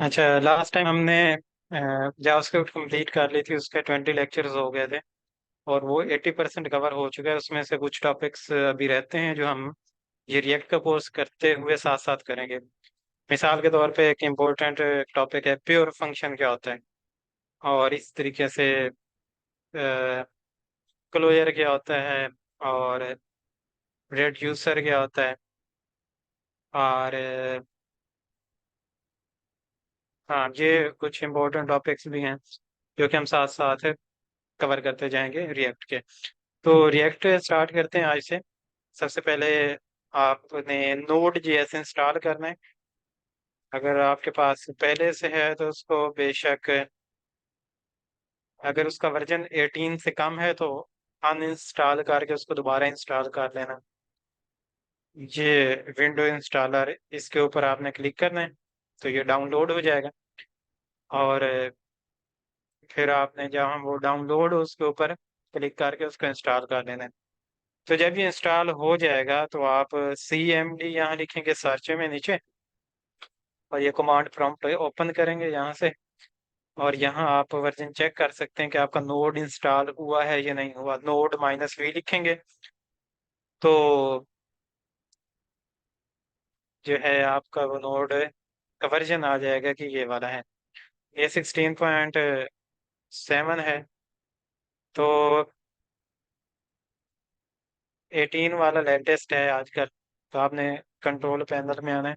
अच्छा, last time हमने JavaScript complete कर ली थी। उसके 20 लेक्चर्स हो गए थे और वो 80% कवर हो चुका है। उसमें से कुछ टॉपिक्स अभी रहते हैं जो हम ये रिएक्ट का कोर्स करते हुए साथ साथ करेंगे। मिसाल के तौर पे एक इम्पोर्टेंट टॉपिक है प्योर फंक्शन क्या होता है, और इस तरीके से क्लोजर क्या होता है, और रेड्यूसर क्या होता है, और हाँ, ये कुछ इम्पोर्टेंट टॉपिक्स भी हैं जो कि हम साथ साथ कवर करते जाएंगे रिएक्ट के। तो रिएक्ट स्टार्ट करते हैं आज से। सबसे पहले आपने नोड जेएस इंस्टॉल करना है। अगर आपके पास पहले से है तो उसको बेशक, अगर उसका वर्जन 18 से कम है तो अनइंस्टॉल करके उसको दोबारा इंस्टॉल कर लेना। ये विंडो इंस्टॉलर, इसके ऊपर आपने क्लिक करना है तो ये डाउनलोड हो जाएगा। और फिर आपने जहाँ वो डाउनलोड हो उसके ऊपर क्लिक करके उसको इंस्टॉल कर लेना है। तो जब ये इंस्टॉल हो जाएगा तो आप CMD यहाँ लिखेंगे सर्च में नीचे, और ये कमांड प्रॉम्प्ट ओपन करेंगे यहाँ से। और यहाँ आप वर्जन चेक कर सकते हैं कि आपका नोड इंस्टॉल हुआ है या नहीं हुआ। नोड -V लिखेंगे तो जो है आपका वो नोड का वर्जन आ जाएगा कि ये वाला है। ये 16.7 है। तो 18 वाला लेटेस्ट है आजकल। तो आपने कंट्रोल पैनल में आना है,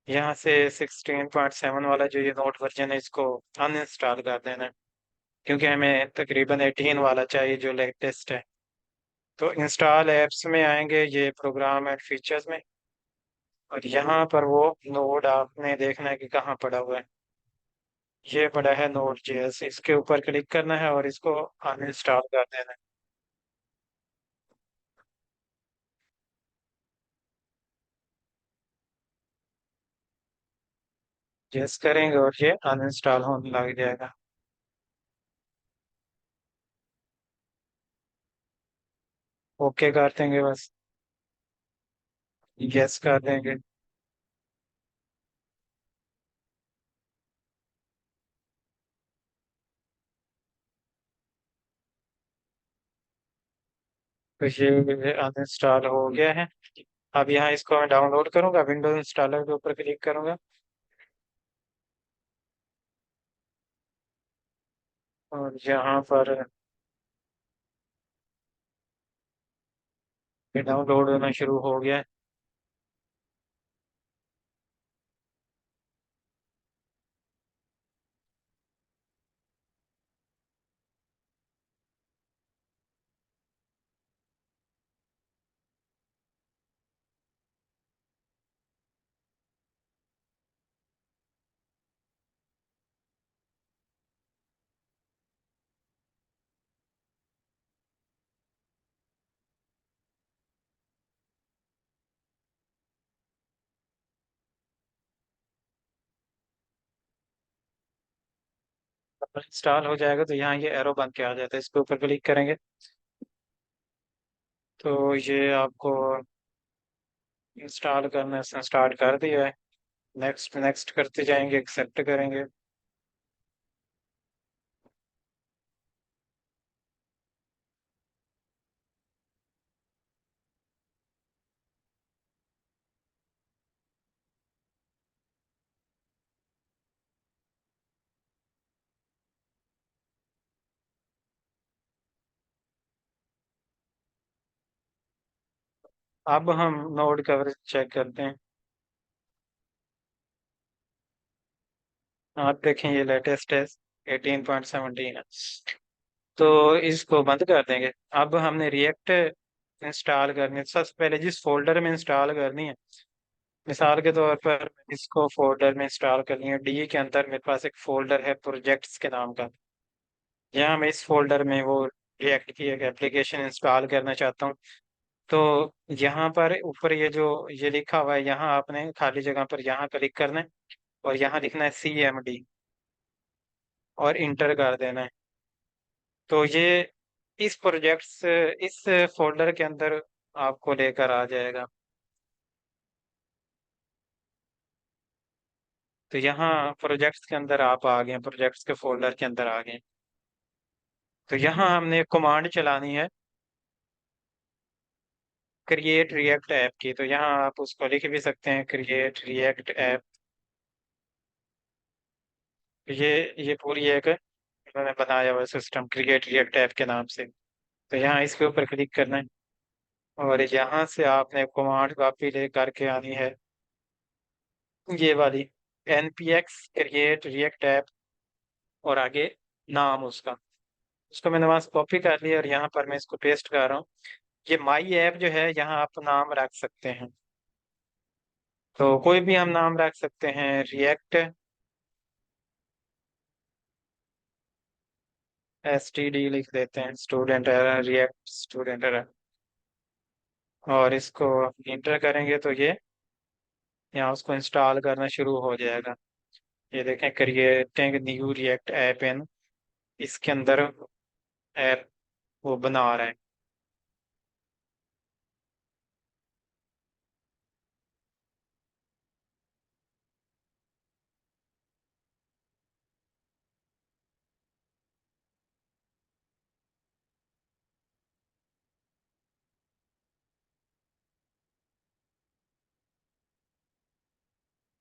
यहाँ से 16.7 वाला जो ये नोट वर्जन है इसको अनइंस्टॉल कर देना है, क्योंकि हमें तकरीबन 18 वाला चाहिए जो लेटेस्ट है। तो इंस्टॉल एप्स में आएंगे, ये प्रोग्राम एंड फीचर्स में, और यहाँ पर वो नोड आपने देखना है कि कहाँ पड़ा हुआ है। ये पड़ा है नोड जेएस, इसके ऊपर क्लिक करना है और इसको अनइंस्टॉल कर देना है। यस करेंगे और ये अनइंस्टॉल होने लग जाएगा। ओके कर देंगे बस, यस कर देंगे। तो ये अनइंस्टॉल हो गया है। अब यहाँ इसको मैं डाउनलोड करूंगा, विंडोज इंस्टॉलर के ऊपर क्लिक करूंगा और यहाँ पर ये डाउनलोड होना शुरू हो गया है। इंस्टॉल हो जाएगा तो यहाँ ये एरो बन के आ जाता है, इसके ऊपर क्लिक करेंगे तो ये आपको इंस्टॉल करना से स्टार्ट कर दिया है। नेक्स्ट नेक्स्ट करते जाएंगे, एक्सेप्ट करेंगे। अब हम नोड कवरेज चेक करते हैं। आप देखें ये लेटेस्ट है, 18.17 है। तो इसको बंद कर देंगे। अब हमने रिएक्ट इंस्टॉल करनी है। सबसे पहले जिस फोल्डर में इंस्टॉल करनी है, मिसाल के तौर पर इसको फोल्डर में इंस्टॉल करनी है। डी के अंदर मेरे पास एक फोल्डर है प्रोजेक्ट्स के नाम का। यहाँ मैं इस फोल्डर में वो रिएक्ट की एक एप्लीकेशन इंस्टॉल करना चाहता हूँ। तो यहाँ पर ऊपर ये जो ये लिखा हुआ है, यहाँ आपने खाली जगह पर यहाँ क्लिक करना है और यहाँ लिखना है CMD और इंटर कर देना है। तो ये इस प्रोजेक्ट्स इस फोल्डर के अंदर आपको लेकर आ जाएगा। तो यहाँ प्रोजेक्ट्स के अंदर आप आ गए, प्रोजेक्ट्स के फोल्डर के अंदर आ गए। तो यहाँ हमने कमांड चलानी है क्रिएट रिएक्ट ऐप की। तो यहाँ आप उसको लिख भी सकते हैं, क्रिएट रिएक्ट ऐप। ये पूरी एक इन्होंने बनाया हुआ सिस्टम क्रिएट रिएक्ट ऐप के नाम से। तो यहाँ इसके ऊपर क्लिक करना है और यहाँ से आपने कमांड कॉपी ले करके आनी है, ये वाली npx क्रिएट रिएक्ट ऐप, और आगे नाम उसका। उसको मैंने वहां से कॉपी कर लिया और यहाँ पर मैं इसको पेस्ट कर रहा हूँ। ये माई ऐप जो है, यहाँ आप नाम रख सकते हैं। तो कोई भी हम नाम रख सकते हैं, रिएक्ट STD लिख देते हैं, student error, react student error, और इसको इंटर करेंगे तो ये यहाँ उसको इंस्टॉल करना शुरू हो जाएगा। ये देखें, क्रिएटिंग न्यू रिएक्ट ऐप इन, इसके अंदर ऐप वो बना रहा है।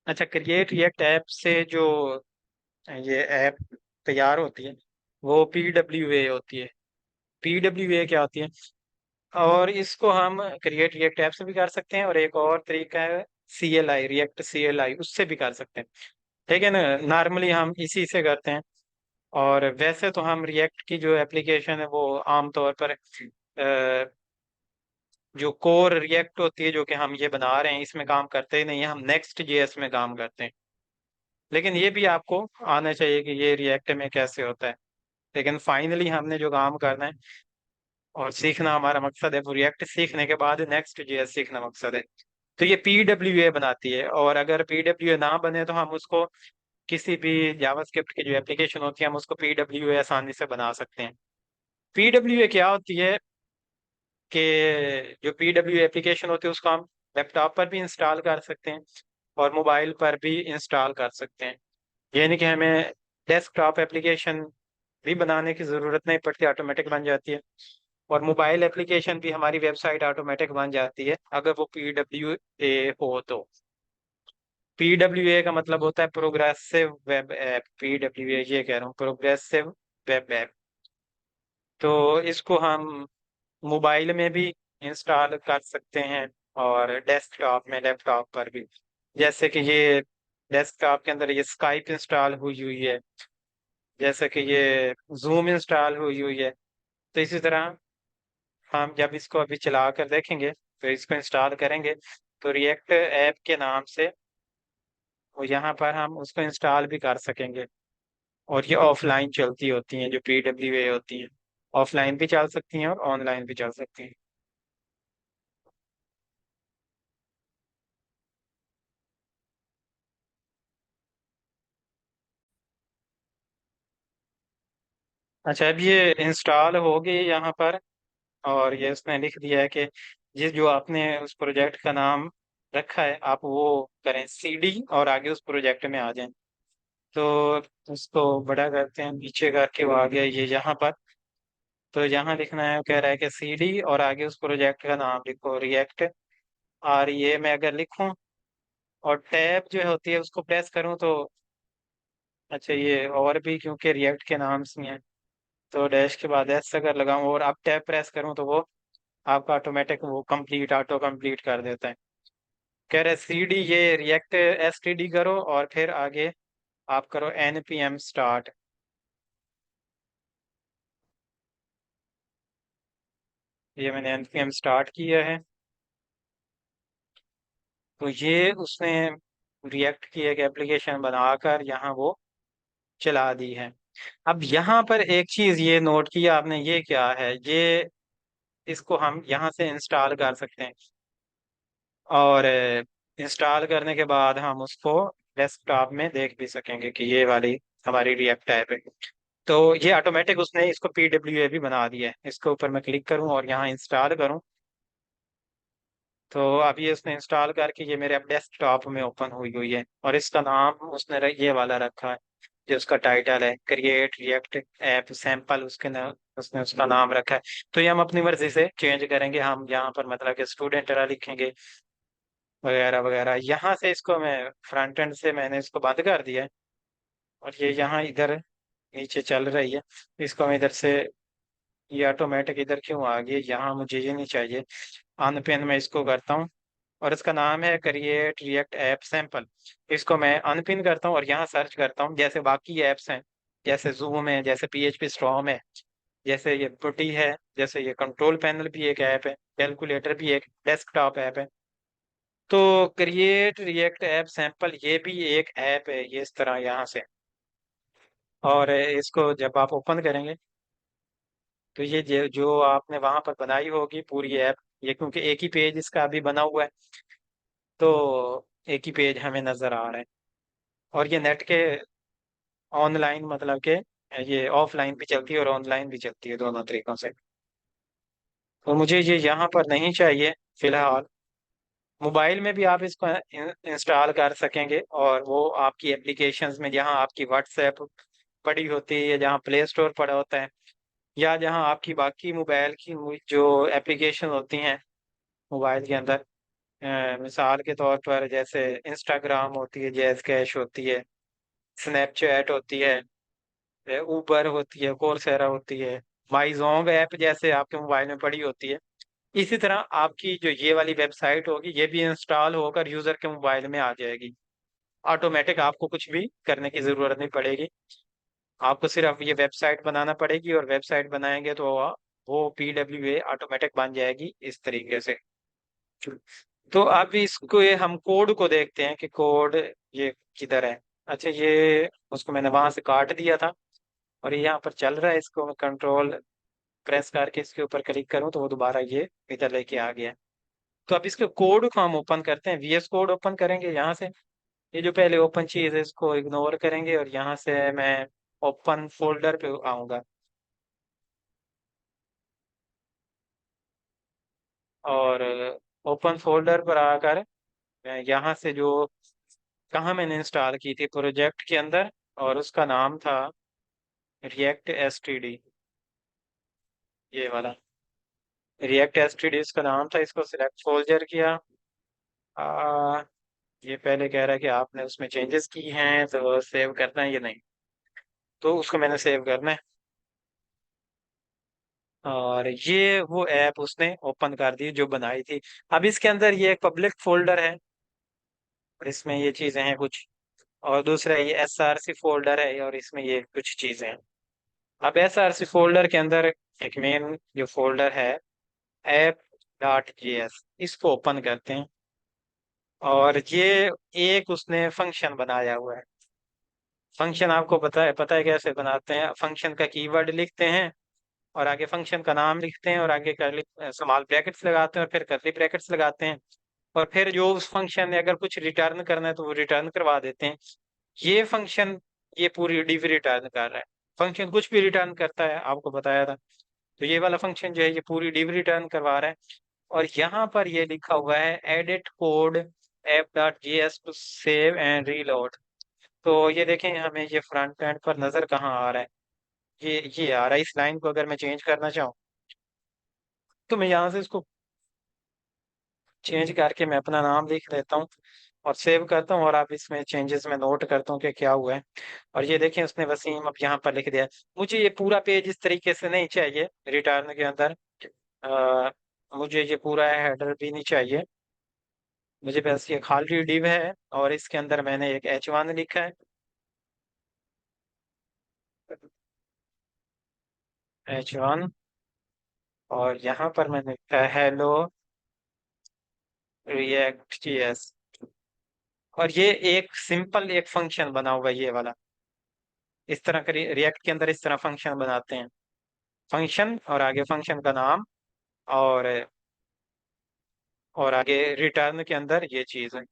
अच्छा, क्रिएट रिएक्ट ऐप से जो ये ऐप तैयार होती है वो PWA होती है। PWA क्या होती है? और इसको हम क्रिएट रिएक्ट ऐप से भी कर सकते हैं, और एक और तरीका है CLI, रिएक्ट CLI, उससे भी कर सकते हैं। ठीक है ना, नॉर्मली हम इसी से करते हैं। और वैसे तो हम रिएक्ट की जो एप्लीकेशन है वो आमतौर पर जो कोर रिएक्ट होती है, जो कि हम ये बना रहे हैं, इसमें काम करते ही नहीं है, हम नेक्स्ट JS में काम करते हैं। लेकिन ये भी आपको आना चाहिए कि ये रिएक्ट में कैसे होता है। लेकिन फाइनली हमने जो काम करना है और सीखना हमारा मकसद है, वो रिएक्ट सीखने के बाद नेक्स्ट JS सीखना मकसद है। तो ये PWA बनाती है, और अगर PWA ना बने तो हम उसको किसी भी जावास्क्रिप्ट की जो एप्लीकेशन होती है हम उसको PWA आसानी से बना सकते हैं। PWA क्या होती है कि जो PWA एप्लीकेशन होती है उसको हम लैपटॉप पर भी इंस्टॉल कर सकते हैं और मोबाइल पर भी इंस्टॉल कर सकते हैं। यानी कि हमें डेस्कटॉप एप्लीकेशन भी बनाने की ज़रूरत नहीं पड़ती, ऑटोमेटिक बन जाती है। और मोबाइल एप्लीकेशन भी हमारी वेबसाइट ऑटोमेटिक बन जाती है अगर वो PWA हो तो। PWA का मतलब होता है प्रोग्रेसिव वेब ऐप। PWA ये कह रहा हूँ, प्रोग्रेसिव वेब ऐप। तो इसको हम मोबाइल में भी इंस्टॉल कर सकते हैं और डेस्कटॉप में, लैपटॉप पर भी। जैसे कि ये डेस्कटॉप के अंदर ये स्काइप इंस्टॉल हुई हुई है, जैसे कि ये जूम इंस्टॉल हुई हुई है। तो इसी तरह हम जब इसको अभी चला कर देखेंगे, तो इसको इंस्टॉल करेंगे तो रिएक्ट ऐप के नाम से वो यहाँ पर हम उसको इंस्टॉल भी कर सकेंगे। और ये ऑफलाइन चलती होती हैं जो PWA होती हैं, ऑफलाइन भी चल सकती हैं और ऑनलाइन भी चल सकती हैं। अच्छा, अब ये इंस्टॉल हो गई यहाँ पर, और ये उसने लिख दिया है कि जिस जो आपने उस प्रोजेक्ट का नाम रखा है आप वो करें CD और आगे उस प्रोजेक्ट में आ जाएं। तो उसको बड़ा करते हैं, नीचे करके वो आ गया ये यहाँ पर। तो यहाँ लिखना है, कह रहा है कि CD और आगे उस प्रोजेक्ट का नाम लिखो, रिएक्ट। और ये मैं अगर लिखूं और टैब जो होती है उसको प्रेस करूं तो, अच्छा ये और भी क्योंकि रिएक्ट के नाम से है, तो डैश के बाद S अगर लगाऊं और अब टैब प्रेस करूं तो वो आपका ऑटोमेटिक वो कंप्लीट, ऑटो कंप्लीट कर देता है। कह रहे CD ये रिएक्ट STD करो और फिर आगे आप करो NPM स्टार्ट। ये मैंने NPM स्टार्ट किया है। तो ये उसने रिएक्ट की एक एप्लीकेशन बनाकर यहाँ वो चला दी है। अब यहाँ पर एक चीज ये नोट किया आपने, ये क्या है, ये इसको हम यहाँ से इंस्टॉल कर सकते हैं, और इंस्टॉल करने के बाद हम उसको डेस्कटॉप में देख भी सकेंगे कि ये वाली हमारी रिएक्ट ऐप है। तो ये ऑटोमेटिक उसने इसको PWA भी बना दिया है। इसके ऊपर मैं क्लिक करूं और यहाँ इंस्टॉल करूं तो अभी उसने इंस्टॉल करके ये मेरे अब डेस्कटॉप में ओपन हुई हुई है, और इसका नाम उसने ये वाला रखा है, जो उसका टाइटल है क्रिएट रिएक्ट ऐप सैंपल, उसके नाम उसने उसका नाम रखा है। तो ये हम अपनी मर्जी से चेंज करेंगे, हम यहाँ पर मतलब कि स्टूडेंट लिखेंगे वगैरह वगैरह। यहाँ से इसको मैं फ्रंट एंड से मैंने इसको बंद कर दिया है, और ये यहाँ इधर नीचे चल रही है। इसको मैं इधर से, ये ऑटोमेटिक इधर क्यों आ गई, यहाँ मुझे ये नहीं चाहिए। अनपिन में इसको करता हूँ, और इसका नाम है क्रिएट रिएक्ट ऐप सैंपल। इसको मैं अनपिन करता हूँ और यहाँ सर्च करता हूँ, जैसे बाकी ऐप्स हैं, जैसे जूम है, जैसे पीएचपी स्टॉर्म है, जैसे ये पुटी है, जैसे ये कंट्रोल पैनल भी एक ऐप है, कैलकुलेटर भी एक डेस्कटॉप ऐप है। तो क्रिएट रिएक्ट ऐप सैंपल ये भी एक ऐप है, ये इस तरह यहाँ से। और इसको जब आप ओपन करेंगे, तो ये जो आपने वहां पर बनाई होगी पूरी ऐप, ये क्योंकि एक ही पेज इसका अभी बना हुआ है, तो एक ही पेज हमें नजर आ रहा है। और ये नेट के ऑनलाइन मतलब के, ये ऑफलाइन भी चलती है और ऑनलाइन भी चलती है, दोनों तरीकों से। और मुझे ये यहाँ पर नहीं चाहिए फिलहाल। मोबाइल में भी आप इसको इंस्टॉल कर सकेंगे, और वो आपकी एप्लीकेशंस में, जहाँ आपकी व्हाट्सएप पड़ी होती है, जहाँ प्ले स्टोर पड़ा होता है, या जहाँ आपकी बाकी मोबाइल की जो एप्लीकेशन होती हैं मोबाइल के अंदर, मिसाल के तौर पर जैसे इंस्टाग्राम होती है, जैज कैश होती है, स्नैपचैट होती है, ऊबर होती है, कोर्सेरा होती है, माईजोंग ऐप जैसे आपके मोबाइल में पड़ी होती है। इसी तरह आपकी जो ये वाली वेबसाइट होगी, ये भी इंस्टॉल होकर यूजर के मोबाइल में आ जाएगी ऑटोमेटिक। आपको कुछ भी करने की जरूरत नहीं पड़ेगी, आपको सिर्फ ये वेबसाइट बनाना पड़ेगी, और वेबसाइट बनाएंगे तो वो PWA ऑटोमेटिक बन जाएगी इस तरीके से। तो अब इसको ये हम कोड को देखते हैं कि कोड ये किधर है। अच्छा, ये उसको मैंने वहां से काट दिया था, और ये यहाँ पर चल रहा है। इसको मैं कंट्रोल प्रेस करके इसके ऊपर क्लिक करूँ तो वो दोबारा ये इधर लेके आ गया। तो अब इसके कोड को हम ओपन करते हैं, VS कोड ओपन करेंगे यहाँ से। ये जो पहले ओपन चीज है इसको इग्नोर करेंगे, और यहाँ से मैं ओपन फोल्डर पे आऊंगा, और ओपन फोल्डर पर आकर मैं यहाँ से जो, कहाँ मैंने इंस्टॉल की थी प्रोजेक्ट के अंदर, और उसका नाम था रिएक्ट STD, ये वाला रिएक्ट STD इसका नाम था। इसको सिलेक्ट फोल्डर किया। आ, ये पहले कह रहा है कि आपने उसमें चेंजेस की हैं, तो सेव करना है या नहीं, तो उसको मैंने सेव करना है। और ये वो ऐप उसने ओपन कर दी जो बनाई थी। अब इसके अंदर ये एक पब्लिक फोल्डर है, और इसमें ये चीजें हैं कुछ, और दूसरा ये SRC फोल्डर है, और इसमें ये कुछ चीजें हैं। अब SRC फोल्डर के अंदर एक मेन जो फोल्डर है app.js, इसको ओपन करते हैं। और ये एक उसने फंक्शन बनाया हुआ है। फंक्शन आपको पता है कैसे बनाते हैं? फंक्शन का कीवर्ड लिखते हैं, और आगे फंक्शन का नाम लिखते हैं, और आगे करली स्मॉल ब्रैकेट्स लगाते हैं, और फिर कर्ली ब्रैकेट्स लगाते हैं। और फिर जो उस फंक्शन ने अगर कुछ रिटर्न करना है तो वो रिटर्न करवा देते हैं। ये फंक्शन ये पूरी डिव रिटर्न कर रहा है। फंक्शन कुछ भी रिटर्न करता है, आपको बताया था। तो ये वाला फंक्शन जो है ये पूरी डिव रिटर्न करवा रहा है। और यहाँ पर ये लिखा हुआ है edit code app.js to save and reload. तो ये देखें, हमें ये फ्रंट एंड पर नजर कहाँ आ रहा है? ये आ रहा है। इस लाइन को अगर मैं चेंज करना चाहूँ, तो मैं यहाँ से इसको चेंज करके मैं अपना नाम लिख देता हूँ, और सेव करता हूँ, और आप इसमें चेंजेस में नोट करता हूँ कि क्या हुआ है। और ये देखें, उसने वसीम अब यहाँ पर लिख दिया है। मुझे ये पूरा पेज इस तरीके से नहीं चाहिए रिटर्न के अंदर। अ, मुझे ये पूरा हेडर भी नहीं चाहिए। मुझे बस ये खाली डिव है, और इसके अंदर मैंने एक H1 लिखा है, H1। और यहाँ पर मैंने लिखा है हेलो रिएक्ट JS। और ये एक सिंपल एक फंक्शन बना हुआ है ये वाला। इस तरह का रिएक्ट के अंदर इस तरह फंक्शन बनाते हैं। फंक्शन और आगे फंक्शन का नाम, और आगे रिटर्न के अंदर ये चीज है।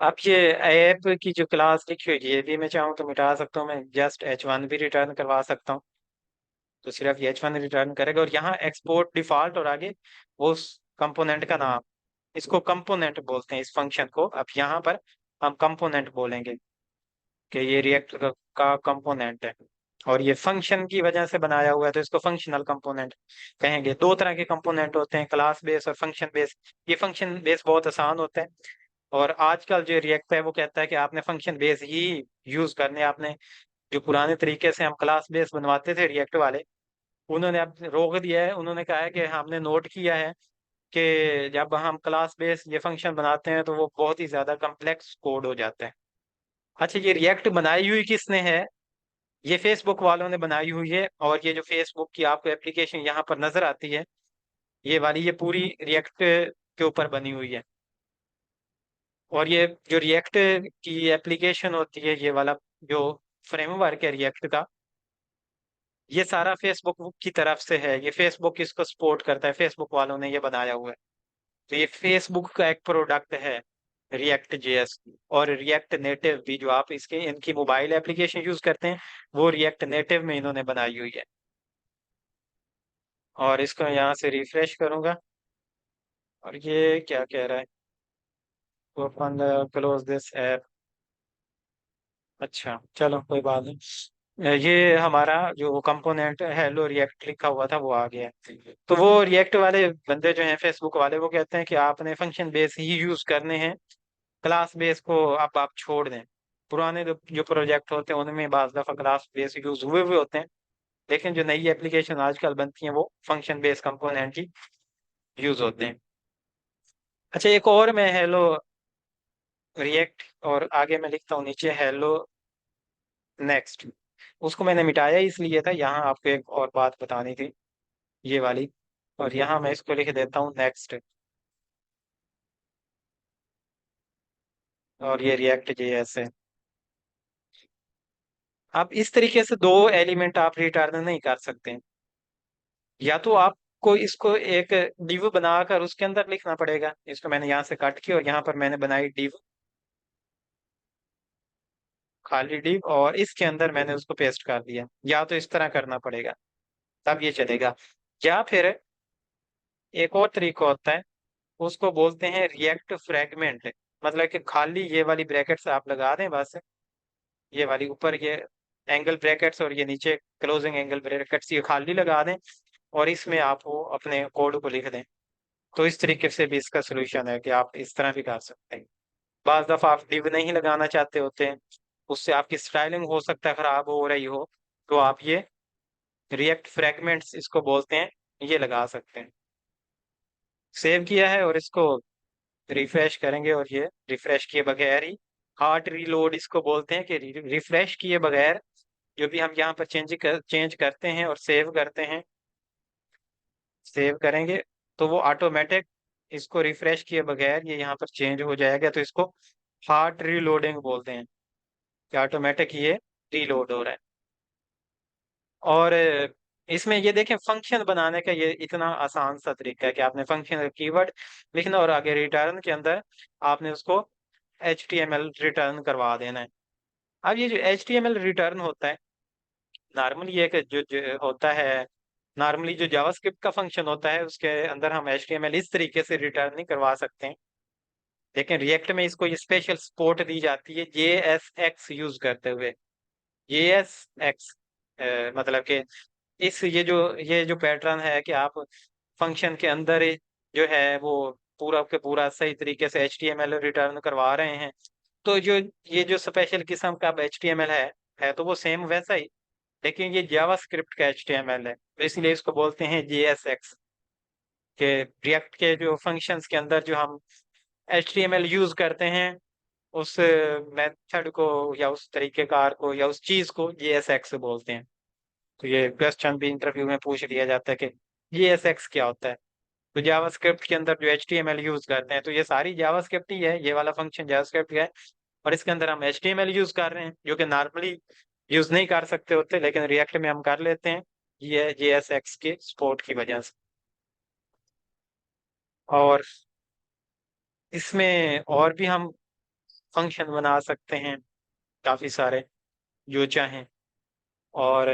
अब ये ऐप की जो क्लास लिखी हुई है, ये भी मैं चाहूँ तो मिटा सकता हूँ। मैं जस्ट H1 भी रिटर्न करवा सकता हूँ, तो सिर्फ ये H1 रिटर्न करेगा। और यहाँ एक्सपोर्ट डिफॉल्ट, और आगे वो कंपोनेंट का नाम, इसको कंपोनेंट बोलते हैं इस फंक्शन को। अब यहाँ पर हम कंपोनेंट बोलेंगे कि ये रिएक्ट का कंपोनेंट है, और ये फंक्शन की वजह से बनाया हुआ है तो इसको फंक्शनल कंपोनेंट कहेंगे। दो तरह के कंपोनेंट होते हैं, क्लास बेस और फंक्शन बेस। ये फंक्शन बेस बहुत आसान होता है, और आजकल जो रिएक्ट है वो कहता है कि आपने फंक्शन बेस ही यूज करने। आपने जो पुराने तरीके से हम क्लास बेस बनवाते थे रिएक्ट वाले, उन्होंने अब रोक दिया है। उन्होंने कहा है कि हमने नोट किया है कि जब हम क्लास बेस ये फंक्शन बनाते हैं तो वो बहुत ही ज्यादा कम्प्लेक्स कोड हो जाता है। अच्छा, ये रिएक्ट बनाई हुई किसने है? ये फेसबुक वालों ने बनाई हुई है, और ये जो फेसबुक की आपको एप्लीकेशन यहाँ पर नजर आती है, ये वाली, ये पूरी रिएक्ट के ऊपर बनी हुई है। और ये जो रिएक्ट की एप्लीकेशन होती है, ये वाला जो फ्रेमवर्क है रिएक्ट का, ये सारा फेसबुक की तरफ से है। ये फेसबुक इसको सपोर्ट करता है, फेसबुक वालों ने ये बनाया हुआ है। तो ये फेसबुक का एक प्रोडक्ट है रिएक्ट जेएस। और रिएक्ट नेटिव भी, जो आप इसके इनकी मोबाइल एप्लीकेशन यूज करते हैं, वो रिएक्ट नेटिव में इन्होंने बनाई हुई है। और इसको यहाँ से रिफ्रेश करूंगा, और ये क्या कह रहा है, ओपन क्लोज दिस ऐप। अच्छा चलो, कोई बात नहीं। ये हमारा जो कंपोनेंट हेलो रिएक्ट लिखा हुआ था वो आ गया है। तो वो रिएक्ट वाले बंदे जो हैं फेसबुक वाले, वो कहते हैं कि आपने फंक्शन बेस ही यूज करने हैं, क्लास बेस को अब आप छोड़ दें। पुराने जो प्रोजेक्ट होते हैं उनमें बाज दफा क्लास बेस यूज हुए हुए होते हैं, लेकिन जो नई एप्लीकेशन आजकल बनती हैं वो फंक्शन बेस कंपोनेंट ही यूज होते हैं। अच्छा, एक और मैं हेलो रिएक्ट, और आगे मैं लिखता हूँ नीचे हेलो नेक्स्ट। उसको मैंने मिटाया इसलिए था, यहाँ आपको एक और बात बतानी थी, ये वाली। और यहाँ मैं इसको लिख देता हूँ नेक्स्ट, और ये रिएक्ट जेएस है। अब इस तरीके से दो एलिमेंट आप रिटर्न नहीं कर सकते। या तो आपको इसको एक डिव बनाकर उसके अंदर लिखना पड़ेगा। इसको मैंने यहाँ से काट किया और यहाँ पर मैंने बनाई डिव, खाली डिव, और इसके अंदर मैंने उसको पेस्ट कर दिया। या तो इस तरह करना पड़ेगा, तब ये चलेगा। या फिर एक और तरीका होता है, उसको बोलते हैं रिएक्ट फ्रैगमेंट। मतलब कि खाली ये वाली ब्रैकेट्स आप लगा दें बस, ये वाली ऊपर ये एंगल ब्रैकेट्स और ये नीचे क्लोजिंग एंगल ब्रैकेट्स, ये खाली लगा दें, और इसमें आप वो अपने कोड को लिख दें। तो इस तरीके से भी इसका सोल्यूशन है कि आप इस तरह भी कर सकते हैं। बाज दफा आप डिव नहीं लगाना चाहते होते हैं, उससे आपकी स्टाइलिंग हो सकता है खराब हो रही हो, तो आप ये रिएक्ट फ्रैगमेंट्स इसको बोलते हैं, ये लगा सकते हैं। सेव किया है और इसको रिफ्रेश करेंगे, और ये रिफ्रेश किए बगैर ही हार्ड रीलोड इसको बोलते हैं, कि रिफ्रेश किए बगैर जो भी हम यहाँ पर चेंज करते हैं और सेव करते हैं, सेव करेंगे, तो वो ऑटोमेटिक इसको रिफ्रेश किए बगैर ये यहाँ पर चेंज हो जाएगा। तो इसको हार्ड रीलोडिंग बोलते हैं, कि ऑटोमेटिक ये रीलोड हो रहा है। और इसमें ये देखें, फंक्शन बनाने का ये इतना आसान सा तरीका है कि आपने फंक्शन का कीवर्ड लिखना, और आगे रिटर्न के अंदर आपने उसको HTML रिटर्न करवा देना है। अब ये जो HTML रिटर्न होता है, नॉर्मली ये जो होता है, नॉर्मली जो जावास्क्रिप्ट का फंक्शन होता है उसके अंदर हम HTML इस तरीके से रिटर्न नहीं करवा सकते हैं। लेकिन रिएक्ट में इसको ये स्पेशल सपोर्ट दी जाती है JSX यूज करते हुए। JSX मतलब कि इस ये जो पैटर्न है कि आप फंक्शन के अंदर ही जो है वो पूरा के पूरा सही तरीके से HTML रिटर्न करवा रहे हैं। तो जो ये जो स्पेशल किस्म का HTML है तो वो सेम वैसा ही, लेकिन ये जावास्क्रिप्ट का HTML है, तो इसलिए इसको बोलते हैं JSX। के रिएक्ट के जो फंक्शंस के अंदर जो हम HTML यूज करते हैं, उस मेथड को या उस तरीकेकार को या उस चीज को JSX बोलते हैं। तो ये क्वेश्चन भी इंटरव्यू में पूछ लिया जाता है कि JSX क्या होता है। तो जावास्क्रिप्ट के अंदर जो HTML यूज करते हैं, तो ये सारी जावास्क्रिप्ट ही है, ये वाला फंक्शन जावास्क्रिप्ट का है, और इसके अंदर हम HTML यूज कर रहे हैं, जो कि नॉर्मली यूज नहीं कर सकते होते, लेकिन रिएक्ट में हम कर लेते हैं, ये JSX के सपोर्ट की वजह से। और इसमें और भी हम फंक्शन बना सकते हैं, काफी सारे, जो चाहें। और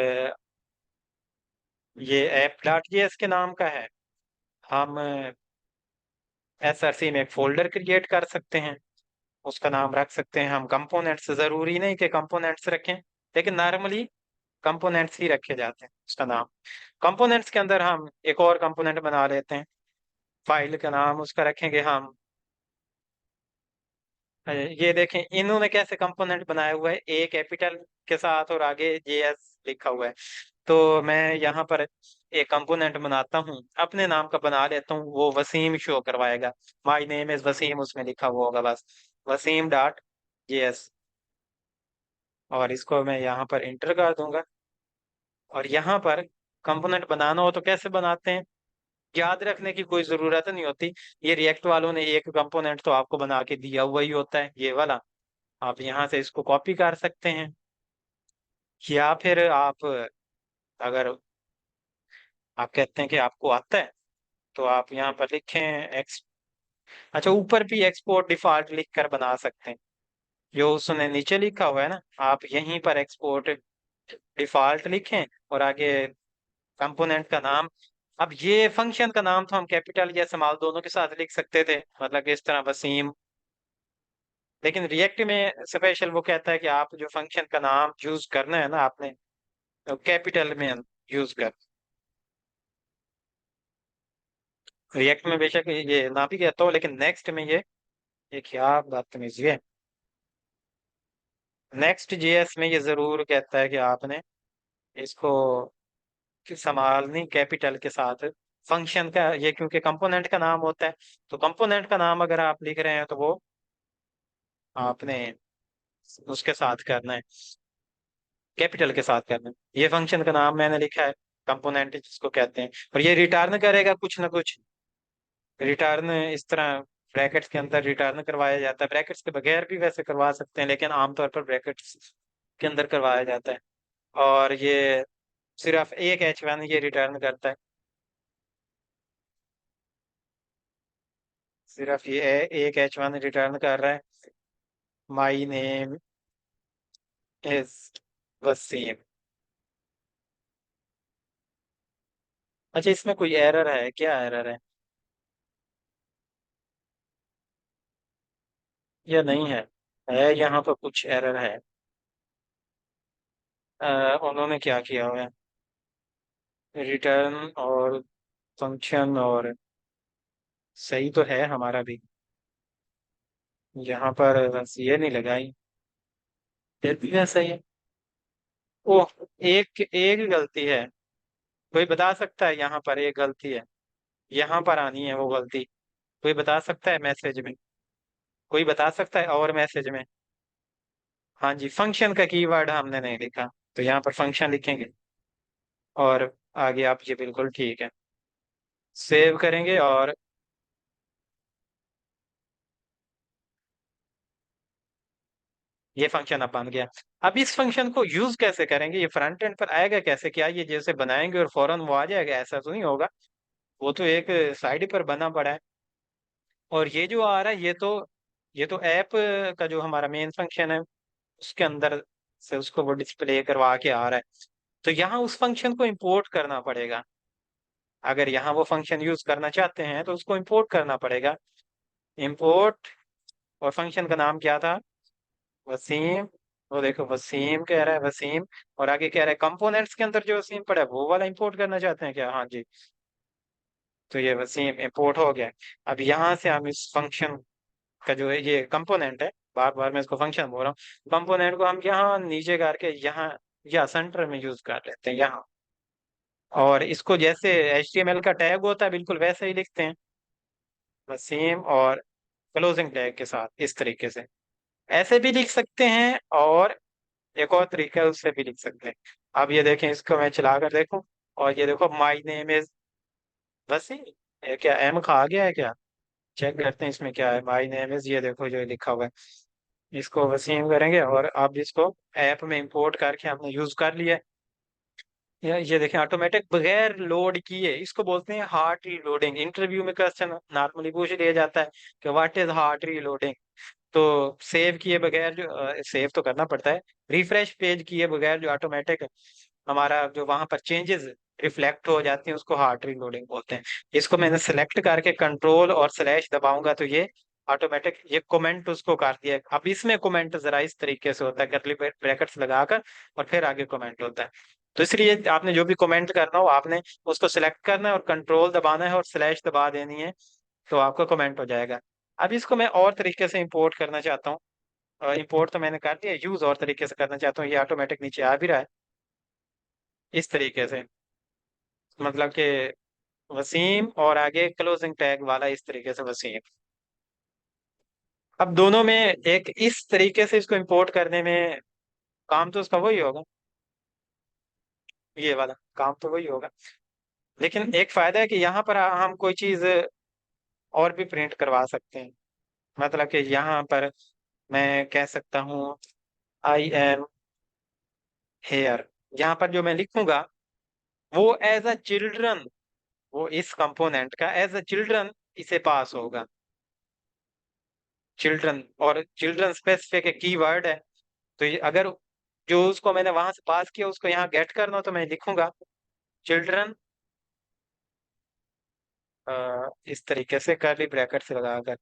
ये ऐप डॉट JS के नाम का है। हम SRC में एक फोल्डर क्रिएट कर सकते हैं, उसका नाम रख सकते हैं हम कंपोनेंट्स। जरूरी नहीं कि कंपोनेंट्स रखें, लेकिन नॉर्मली कंपोनेंट्स ही रखे जाते हैं उसका नाम। कंपोनेंट्स के अंदर हम एक और कंपोनेंट बना लेते हैं, फाइल का नाम उसका रखेंगे हम। ये देखें इन्होंने कैसे कंपोनेंट बनाया हुआ है, ए कैपिटल के साथ और आगे JS लिखा हुआ है। तो मैं यहाँ पर एक कंपोनेंट बनाता हूँ, अपने नाम का बना लेता हूँ, वो वसीम शो करवाएगा। माई नेम इज वसीम उसमें लिखा हुआ होगा बस, वसीम.js। और इसको मैं यहाँ पर इंटर कर दूंगा। और यहाँ पर कंपोनेंट बनाना हो तो कैसे बनाते हैं, याद रखने की कोई जरूरत नहीं होती। ये रिएक्ट वालों ने एक कंपोनेंट तो आपको बना के दिया हुआ ही होता है, ये वाला। आप यहाँ से इसको कॉपी कर सकते हैं, या फिर आप अगर आप कहते हैं कि आपको आता है तो आप यहाँ पर लिखें एक्स। अच्छा, ऊपर भी एक्सपोर्ट डिफॉल्ट लिख कर बना सकते हैं, जो उसने नीचे लिखा हुआ है ना, आप यहीं पर एक्सपोर्ट डिफॉल्ट लिखें और आगे कंपोनेंट का नाम। अब ये फंक्शन का नाम तो हम कैपिटल या स्मॉल दोनों के साथ लिख सकते थे, मतलब इस तरह वसीम। लेकिन रिएक्ट में स्पेशल वो कहता है कि आप जो फंक्शन का नाम यूज करना है ना आपने, तो कैपिटल में यूज कर। रिएक्ट में बेशक ये ना भी कहता हो, लेकिन नेक्स्ट में ये क्या बदतमीजी है। नेक्स्ट JS में ये जरूर कहता है कि आपने इसको संभालनी कैपिटल के साथ। फंक्शन का ये क्योंकि कंपोनेंट का नाम होता है, तो कंपोनेंट का नाम अगर आप लिख रहे हैं तो वो आपने उसके साथ करना है, कैपिटल के साथ करना है। ये फंक्शन का नाम मैंने लिखा है, कंपोनेंट जिसको कहते हैं, और ये रिटर्न करेगा कुछ ना कुछ। रिटर्न इस तरह ब्रैकेट्स के अंदर रिटर्न करवाया जाता है, ब्रैकेट्स के बगैर भी वैसे करवा सकते हैं, लेकिन आमतौर पर ब्रैकेट्स के अंदर करवाया जाता है। और ये सिर्फ एक H1 ये रिटर्न करता है, सिर्फ ये एक H1 रिटर्न कर रहा है, माई नेम इज वसीम। अच्छा, इसमें कोई एरर है, क्या एरर है या नहीं है यहाँ पर कुछ एरर है। उन्होंने क्या किया हुआ है, रिटर्न और फंक्शन और सही तो है हमारा भी, यहाँ पर बस ये नहीं लगाई, फिर भी ऐसा ही है। ओह, एक एक गलती है, कोई बता सकता है यहाँ पर एक गलती है, यहाँ पर आनी है वो गलती। कोई बता सकता है मैसेज में, कोई बता सकता है और मैसेज में। हाँ जी, फंक्शन का कीवर्ड हमने नहीं लिखा, तो यहाँ पर फंक्शन लिखेंगे। और आगे आप ये बिल्कुल ठीक है, सेव करेंगे। और ये फंक्शन अब बन गया। अब इस फंक्शन को यूज कैसे करेंगे, ये फ्रंट एंड पर आएगा कैसे, क्या ये जैसे बनाएंगे और फौरन वो आ जाएगा, ऐसा तो नहीं होगा। वो तो एक साइड पर बना पड़ा है। और ये जो आ रहा है ये तो ऐप का जो हमारा मेन फंक्शन है उसके अंदर से उसको वो डिस्प्ले करवा के आ रहा है। तो यहाँ उस फंक्शन को इंपोर्ट करना पड़ेगा। अगर यहाँ वो फंक्शन यूज करना चाहते हैं तो उसको इंपोर्ट करना पड़ेगा। इंपोर्ट, और फंक्शन का नाम क्या था, वसीम। वो देखो वसीम कह रहा है, वसीम। और आगे कह रहा है कंपोनेंट्स के अंदर जो वसीम पड़ा है वो वाला इंपोर्ट करना चाहते हैं क्या, हाँ जी। तो ये वसीम इंपोर्ट हो गया। अब यहाँ से हम इस फंक्शन का जो है ये कंपोनेंट है, बार बार मैं इसको फंक्शन बोल रहा हूँ, कंपोनेंट को हम यहाँ नीचे करके यहाँ या सेंटर में यूज कर लेते हैं यहाँ। और इसको जैसे HTML का टैग होता है बिल्कुल वैसे ही लिखते हैं, वसीम और क्लोजिंग टैग के साथ, इस तरीके से। ऐसे भी लिख सकते हैं, और एक और तरीका है उससे भी लिख सकते हैं। अब ये देखें, इसको मैं चला कर देखूं, और ये देखो माई नेम इज वसीम। ये क्या एम खा गया है क्या, चेक करते हैं इसमें क्या है। माई नेम इज, ये देखो जो लिखा हुआ है, इसको वसीम करेंगे। और अब इसको ऐप में इंपोर्ट करके हमने यूज कर लिया है। ये देखें ऑटोमेटिक बगैर लोड किए, इसको बोलते हैं हार्ट रीलोडिंग। इंटरव्यू में क्वेश्चन नॉर्मली पूछ लिया जाता है कि व्हाट इज हार्ट रीलोडिंग। तो सेव किए बगैर जो सेव तो करना पड़ता है, रिफ्रेश पेज किए बगैर जो ऑटोमेटिक हमारा जो वहां पर चेंजेस रिफ्लेक्ट हो जाती है, उसको हार्ड रीलोडिंग बोलते हैं। इसको मैंने सेलेक्ट करके कंट्रोल और स्लैश दबाऊंगा तो ये ऑटोमेटिक ये कमेंट उसको कर दिया। अब इसमें कमेंट जरा इस तरीके से होता है, कर्ली ब्रैकेट्स लगाकर और फिर आगे कमेंट होता है। तो इसलिए आपने जो भी कमेंट करना हो आपने उसको सिलेक्ट करना है और कंट्रोल दबाना है और स्लैश दबा देनी है, तो आपका कमेंट हो जाएगा। अब इसको मैं और तरीके से इंपोर्ट करना चाहता हूँ। इंपोर्ट तो मैंने कर दिया, यूज और तरीके से करना चाहता हूँ, ये ऑटोमेटिक नीचे आ भी रहा है इस तरीके से। मतलब कि वसीम और आगे क्लोजिंग टैग वाला इस तरीके से वसीम। अब दोनों में एक इस तरीके से इसको इंपोर्ट करने में काम तो उसका वही होगा, ये वाला काम तो वही होगा। लेकिन एक फायदा है कि यहाँ पर हम कोई चीज और भी प्रिंट करवा सकते हैं। मतलब कि यहाँ पर मैं कह सकता हूँ आई एम हेयर, यहाँ पर जो मैं लिखूंगा वो एज अ चिल्ड्रन, वो इस कंपोनेंट का एज अ चिल्ड्रन इसे पास होगा। चिल्ड्रन, और चिल्ड्रन स्पेसिफिक एक कीवर्ड है। तो ये अगर जो उसको मैंने वहां से पास किया उसको यहाँ गेट करना हो तो मैं लिखूंगा चिल्ड्रन, इस तरीके से कर्ली ब्रैकेट से लगाकर।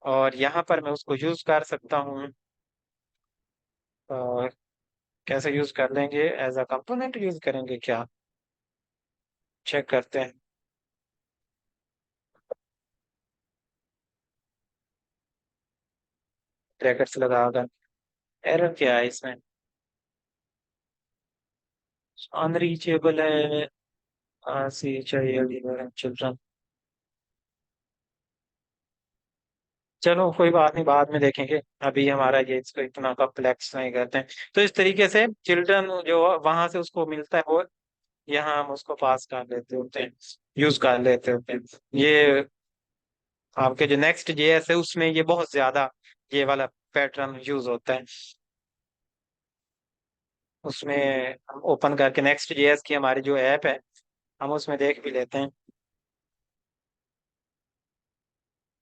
और यहाँ पर मैं उसको यूज कर सकता हूँ। और कैसे यूज कर लेंगे, एज अ कंपोनेंट यूज करेंगे क्या, चेक करते हैं। ब्रैकेट्स लगाकर एरर क्या है इसमें, अनरीचेबल है, सी चाहिए चिल्ड्रन। चलो कोई बात नहीं, बाद में देखेंगे, अभी हमारा ये इसको इतना कॉम्प्लेक्स नहीं करते हैं। तो इस तरीके से चिल्ड्रन जो वहां से उसको मिलता है वो यहाँ हम उसको पास कर लेते होते हैं, यूज कर लेते होते हैं। ये आपके जो नेक्स्ट जेएस है उसमें ये बहुत ज्यादा ये वाला पैटर्न यूज होता है। उसमें हम ओपन करके नेक्स्ट जेएस की हमारी जो ऐप है हम उसमें देख भी लेते हैं।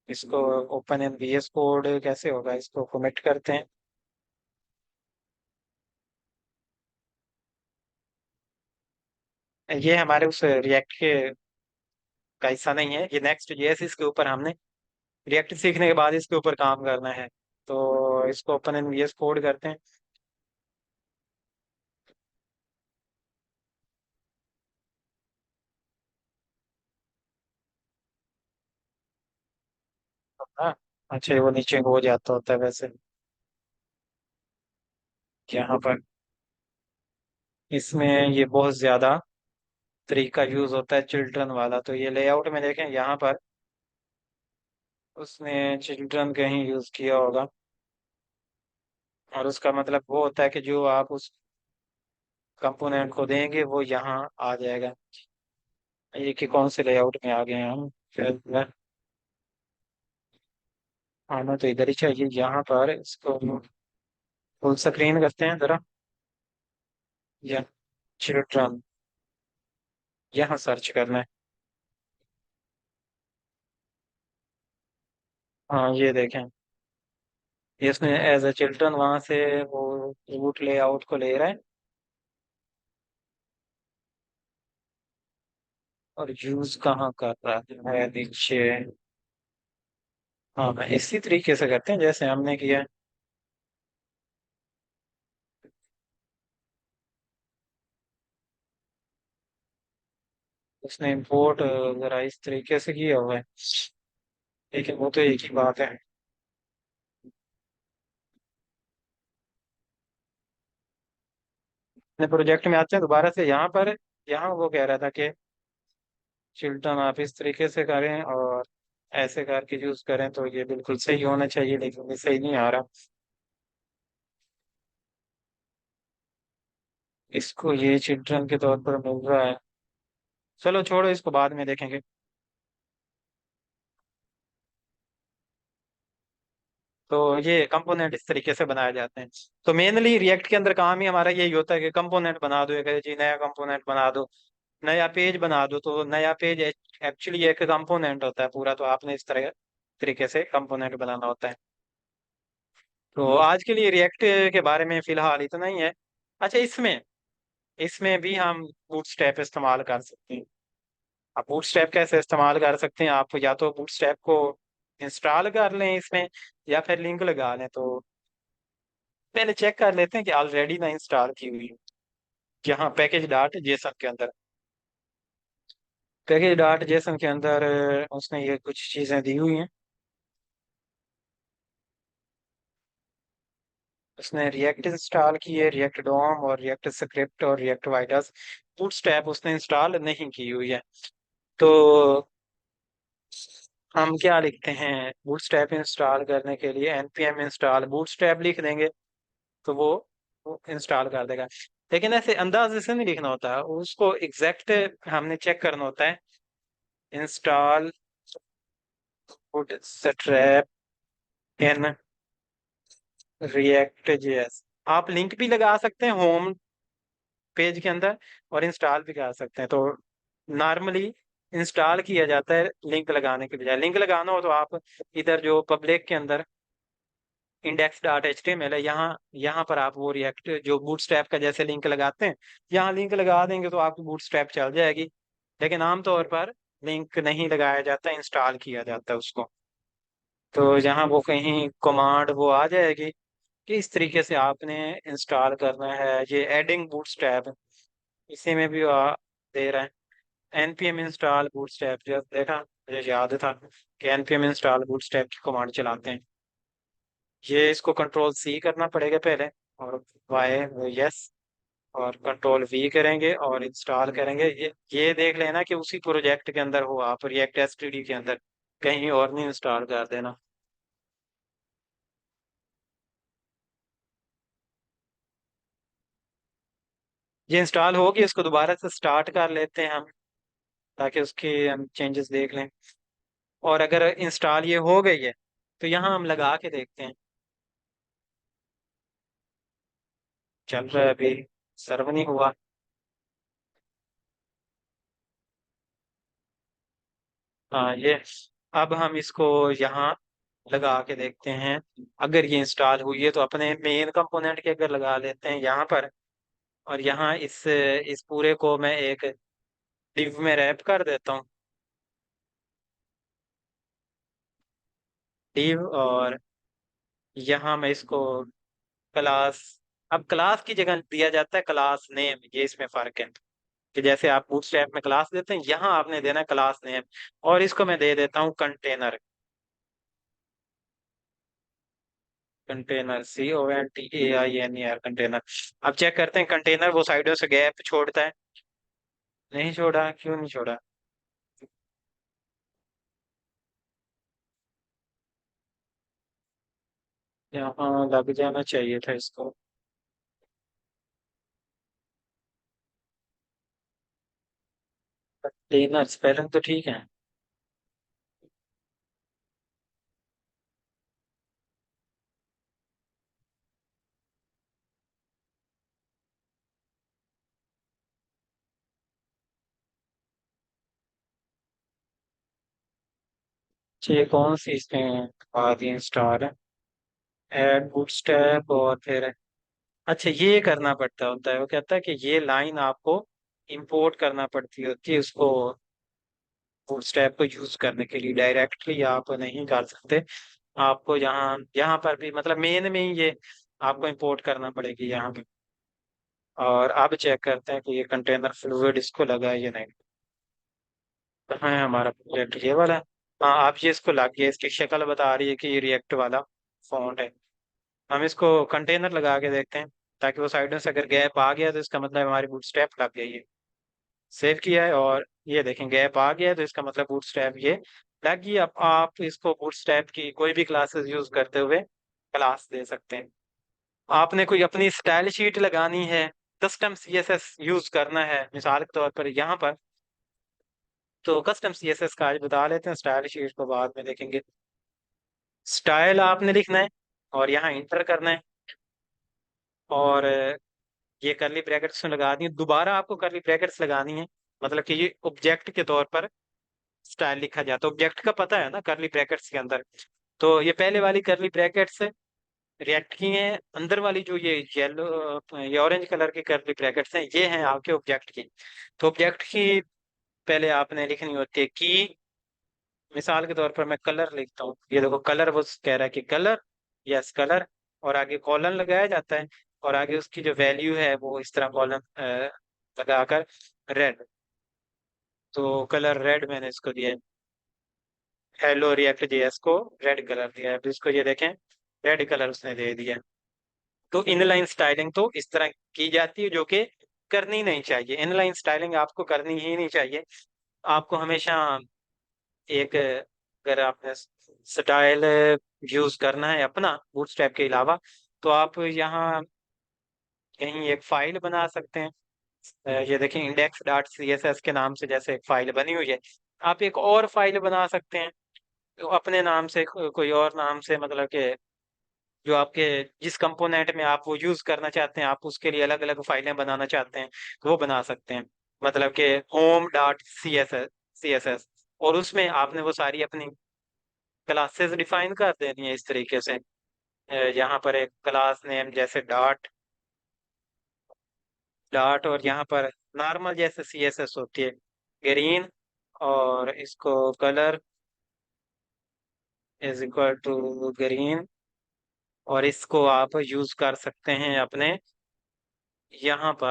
इसको ओपन इन VS कोड कैसे होगा, इसको कमिट करते हैं। ये हमारे उस रिएक्ट के का हिस्सा नहीं है, ये नेक्स्ट जेएस इसके ऊपर हमने रिएक्ट सीखने के बाद इसके ऊपर काम करना है। तो इसको ओपन इन VS कोड करते हैं। हाँ, अच्छा वो नीचे हो जाता होता है वैसे। यहाँ पर इसमें ये बहुत ज्यादा तरीका यूज होता है चिल्ड्रन वाला, तो ये लेआउट में देखें यहाँ पर उसने चिल्ड्रन कहीं यूज किया होगा। और उसका मतलब वो होता है कि जो आप उस कंपोनेंट को देंगे वो यहाँ आ जाएगा। ये कि कौन से लेआउट में आ गए हैं हम, फिर आना तो इधर ही चाहिए। यहाँ पर इसको फुल स्क्रीन करते हैं जरा, या चिल्ड्रन यहाँ सर्च करना है। हाँ ये देखें, ये इसने एज अ चिल्ड्रन वहां से वो रूट लेआउट को ले रहा है और यूज कहाँ कर रहा है नीचे। हाँ इसी तरीके से करते हैं जैसे हमने किया है। उसने इम्पोर्ट जरा इस तरीके से किया हुआ है, लेकिन वो तो एक ही बात है। अपने प्रोजेक्ट में आते हैं दोबारा से यहाँ पर। यहाँ वो कह रहा था कि चिल्टन आप इस तरीके से करें और ऐसे करके यूज करें तो ये बिल्कुल सही होना चाहिए, लेकिन ये सही नहीं आ रहा। इसको ये चिल्ड्रन के तौर पर मिल रहा है। चलो छोड़ो, इसको बाद में देखेंगे। तो ये कंपोनेंट इस तरीके से बनाए जाते हैं। तो मेनली रिएक्ट के अंदर काम ही हमारा यही होता है कि कंपोनेंट बना दो, एक जी नया कंपोनेंट बना दो, नया पेज बना दो। तो नया पेज एक्चुअली एक कंपोनेंट होता है पूरा, तो आपने इस तरह तरीके से कंपोनेंट बनाना होता है। तो आज के लिए रिएक्ट के बारे में फिलहाल इतना ही है। अच्छा, इसमें इसमें भी हम बूटस्ट्रैप इस्तेमाल कर सकते हैं। आप बूटस्ट्रैप कैसे इस्तेमाल कर सकते हैं? आप या तो बूटस्ट्रैप को इंस्टॉल कर लें इसमें, या फिर लिंक लगा लें। तो पहले चेक कर लेते हैं कि ऑलरेडी ना इंस्टॉल की हुई है। यहाँ पैकेज डॉट जेसन के अंदर, पैकेज डॉट जेसन के अंदर उसने ये कुछ चीज़ें दी हुई हैं। उसने रिएक्ट इंस्टॉल की है, रिएक्ट डोम और रिएक्ट स्क्रिप्ट और रिएक्ट वाइडस। बूटस्ट्रैप उसने इंस्टॉल नहीं की हुई है। तो हम क्या लिखते हैं बूटस्ट्रैप इंस्टॉल करने के लिए? npm इंस्टॉल बूटस्ट्रैप लिख देंगे तो वो इंस्टॉल कर देगा। लेकिन ऐसे अंदाजे से नहीं लिखना होता, उसको एग्जैक्ट हमने चेक करना होता है। Install bootstrap in React JS. आप लिंक भी लगा सकते हैं होम पेज के अंदर, और इंस्टॉल भी कर सकते हैं। तो नॉर्मली इंस्टॉल किया जाता है लिंक लगाने के बजाय। लिंक लगाना हो तो आप इधर जो पब्लिक के अंदर index dot H T M L है, यहाँ यहाँ पर आप वो रिएक्ट जो बूटस्ट्रैप का जैसे लिंक लगाते हैं, यहाँ लिंक लगा देंगे तो आपकी बूटस्ट्रैप चल जाएगी। लेकिन आमतौर पर लिंक नहीं लगाया जाता, इंस्टॉल किया जाता है उसको। तो यहाँ वो कहीं कमांड वो आ जाएगी कि इस तरीके से आपने इंस्टॉल करना है। ये एडिंग बूटस्ट्रैप इसी में भी दे रहा है। npm इंस्टॉल बूटस्ट्रैप जब देखा मुझे याद था कि npm इंस्टॉल बूटस्ट्रैप की कमांड चलाते हैं। ये इसको कंट्रोल सी करना पड़ेगा पहले, और वाई यस, और कंट्रोल वी करेंगे और इंस्टॉल करेंगे। ये देख लेना कि उसी प्रोजेक्ट के अंदर हो, आप रिएक्ट एसटीडी के अंदर, कहीं और नहीं इंस्टॉल कर देना। ये इंस्टॉल होगी, इसको दोबारा से स्टार्ट कर लेते हैं हम, ताकि उसके हम चेंजेस देख लें। और अगर इंस्टॉल ये हो गई है तो यहाँ हम लगा के देखते हैं। चल रहा है अभी, सर्व नहीं हुआ। हाँ ये, अब हम इसको यहाँ लगा के देखते हैं। अगर ये इंस्टॉल हुई है तो अपने मेन कंपोनेंट के अगर लगा लेते हैं यहाँ पर, और यहाँ इस पूरे को मैं एक डिव में रैप कर देता हूँ। डिव, और यहाँ मैं इसको क्लास, अब क्लास की जगह दिया जाता है क्लास नेम। ये इसमें फर्क है कि जैसे आप बूटस्ट्रैप में क्लास देते हैं, यहाँ आपने देना है क्लास नेम। और इसको मैं दे देता हूँ कंटेनर। Container CONTAINER container. अब चेक करते हैं कंटेनर वो साइडों से गैप छोड़ता है। नहीं छोड़ा, क्यों नहीं छोड़ा? यहाँ लग जाना चाहिए था इसको। कंटेनर स्पेलिंग तो ठीक है। ये कौन सी इसमें आ गई स्टार है? ऐड बूटस्ट्रैप, और फिर अच्छा ये करना पड़ता होता है। वो कहता है कि ये लाइन आपको इंपोर्ट करना पड़ती होती है उसको, बूटस्ट्रैप को यूज करने के लिए डायरेक्टली आप नहीं कर सकते। आपको यहाँ यहाँ पर भी मतलब मेन में ही ये आपको इंपोर्ट करना पड़ेगी यहाँ पे। और अब चेक करते हैं कि ये कंटेनर फ्लूइड इसको लगा है या नहीं। कहाँ है हमारा प्रोजेक्ट? ये वाला है। हाँ, आप ये इसको लग गया, इसकी शक्ल बता रही है कि ये रिएक्ट वाला फॉन्ट है। हम इसको कंटेनर लगा के देखते हैं, ताकि वो साइडों से अगर गैप आ गया तो इसका मतलब हमारी बूटस्ट्रैप लग गई है। सेव किया है और ये देखें गैप आ गया है, तो इसका मतलब बूटस्ट्रैप ये लग गई। अब आप इसको बूटस्ट्रैप की कोई भी क्लासेस यूज करते हुए क्लास दे सकते हैं। आपने कोई अपनी स्टाइल शीट लगानी है, कस्टम CSS यूज करना है मिसाल के तौर पर यहाँ पर, तो कस्टम CSS का आज बता लेते हैं, स्टाइल शीट को बाद में देखेंगे। स्टाइल आपने लिखना है और यहाँ इंटर करना है, और ये करली ब्रैकेट्स में लगा दी। दोबारा आपको करली ब्रैकेट्स लगानी है, मतलब कि ये ऑब्जेक्ट के तौर पर स्टाइल लिखा जाता है। ऑब्जेक्ट का पता है ना करली ब्रैकेट्स के अंदर। तो ये पहले वाली करली ब्रैकेट्स है, रिएक्ट की हैं अंदर वाली जो ये येलो ये ऑरेंज कलर के कर्ली ब्रैकेट्स हैं, ये हैं आपके ऑब्जेक्ट की। तो ऑब्जेक्ट की पहले आपने लिखनी होती है की। मिसाल के तौर पर मैं कलर लिखता हूँ, ये देखो कलर, वो कह रहा है कि कलर, यस कलर, और आगे कॉलन लगाया जाता है, और आगे उसकी जो वैल्यू है वो इस तरह कॉलन लगाकर रेड। तो कलर रेड मैंने इसको दिया है, हेलो रिएक्ट जेएस को रेड कलर दिया है। अब इसको ये देखें, रेड कलर उसने दे दिया। तो इनलाइन स्टाइलिंग तो इस तरह की जाती है, जो कि करनी नहीं चाहिए। इनलाइन स्टाइलिंग आपको करनी ही नहीं चाहिए। आपको हमेशा एक, अगर आपने स्टाइल यूज करना है अपना बूटस्ट्रैप के अलावा, तो आप यहाँ कहीं एक फाइल बना सकते हैं। ये देखें index dot C S S के नाम से जैसे एक फाइल बनी हुई है, आप एक और फाइल बना सकते हैं। तो अपने नाम से कोई और नाम से, मतलब कि जो आपके जिस कंपोनेंट में आप वो यूज करना चाहते हैं, आप उसके लिए अलग अलग फाइलें बनाना चाहते हैं, तो वो बना सकते हैं। मतलब कि home dot C S S, और उसमें आपने वो सारी अपनी क्लासेस डिफाइन कर देनी है इस तरीके से। यहाँ पर एक क्लास नेम जैसे डॉट डॉट, और यहाँ पर नॉर्मल जैसे सी एस एस होती है, ग्रीन, और इसको colour is equal to green, और इसको आप यूज कर सकते हैं अपने यहाँ पर।